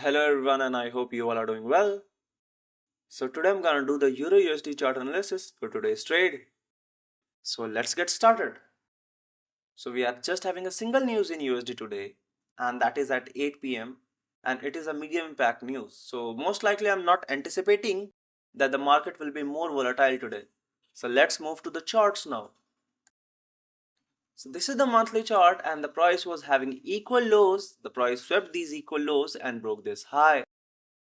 Hello everyone, and I hope you all are doing well. So today I'm gonna do the EURUSD chart analysis for today's trade. So let's get started. So we are just having a single news in USD today, and that is at 8 p.m. and it is a medium impact news. So most likely I'm not anticipating that the market will be more volatile today. So let's move to the charts now. So this is the monthly chart, and the price was having equal lows. The price swept these equal lows and broke this high.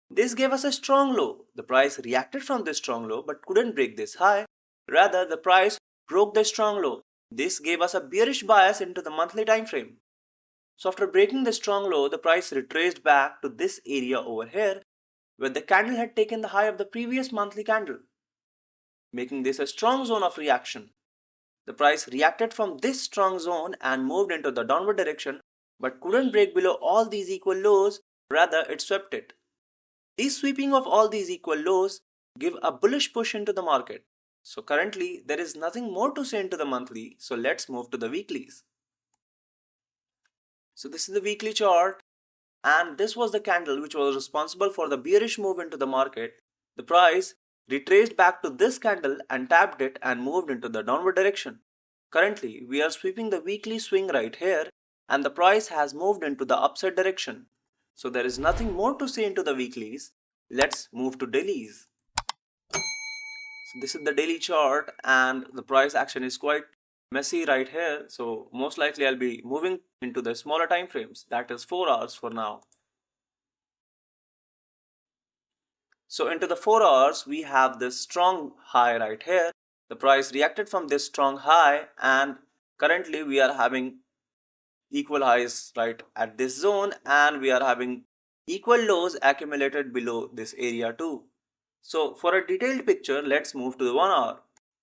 This gave us a strong low. The price reacted from this strong low but couldn't break this high. Rather, the price broke the strong low. This gave us a bearish bias into the monthly time frame. So after breaking the strong low, the price retraced back to this area over here where the candle had taken the high of the previous monthly candle, making this a strong zone of reaction. The price reacted from this strong zone and moved into the downward direction but couldn't break below all these equal lows. Rather, it swept it. These sweeping of all these equal lows give a bullish push into the market. So currently there is nothing more to say into the monthly, so let's move to the weeklies. So this is the weekly chart, and this was the candle which was responsible for the bearish move into the market. The price retraced back to this candle and tapped it and moved into the downward direction. Currently we are sweeping the weekly swing right here, and the price has moved into the upside direction. So there is nothing more to say into the weeklies. Let's move to dailies. So this is the daily chart, and the price action is quite messy right here. So most likely I'll be moving into the smaller time frames, that is 4 hours for now. So into the 4 hours we have this strong high right here. The price reacted from this strong high, and currently we are having equal highs right at this zone, and we are having equal lows accumulated below this area too. So for a detailed picture, let's move to the 1 hour.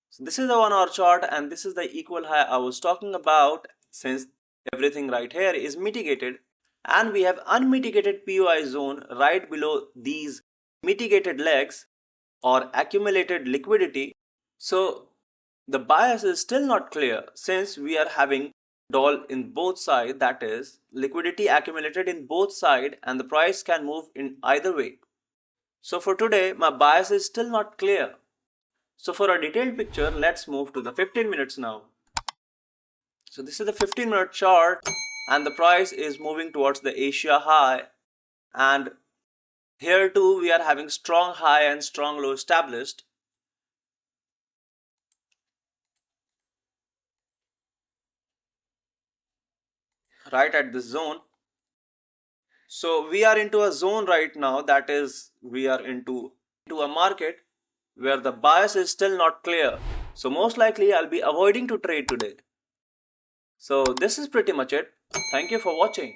So this is the 1 hour chart, and this is the equal high I was talking about. Since everything right here is mitigated and we have unmitigated POI zone right below these mitigated legs or accumulated liquidity. So the bias is still not clear since we are having doll in both sides, that is liquidity accumulated in both sides, and the price can move in either way. So for today my bias is still not clear. So for a detailed picture, let's move to the 15 minutes now. So this is the 15-minute chart, and the price is moving towards the Asia high, and here too we are having strong high and strong low established. Right at this zone. So we are into a zone right now, that is we are into a market where the bias is still not clear. So most likely I'll be avoiding to trade today. So this is pretty much it. Thank you for watching.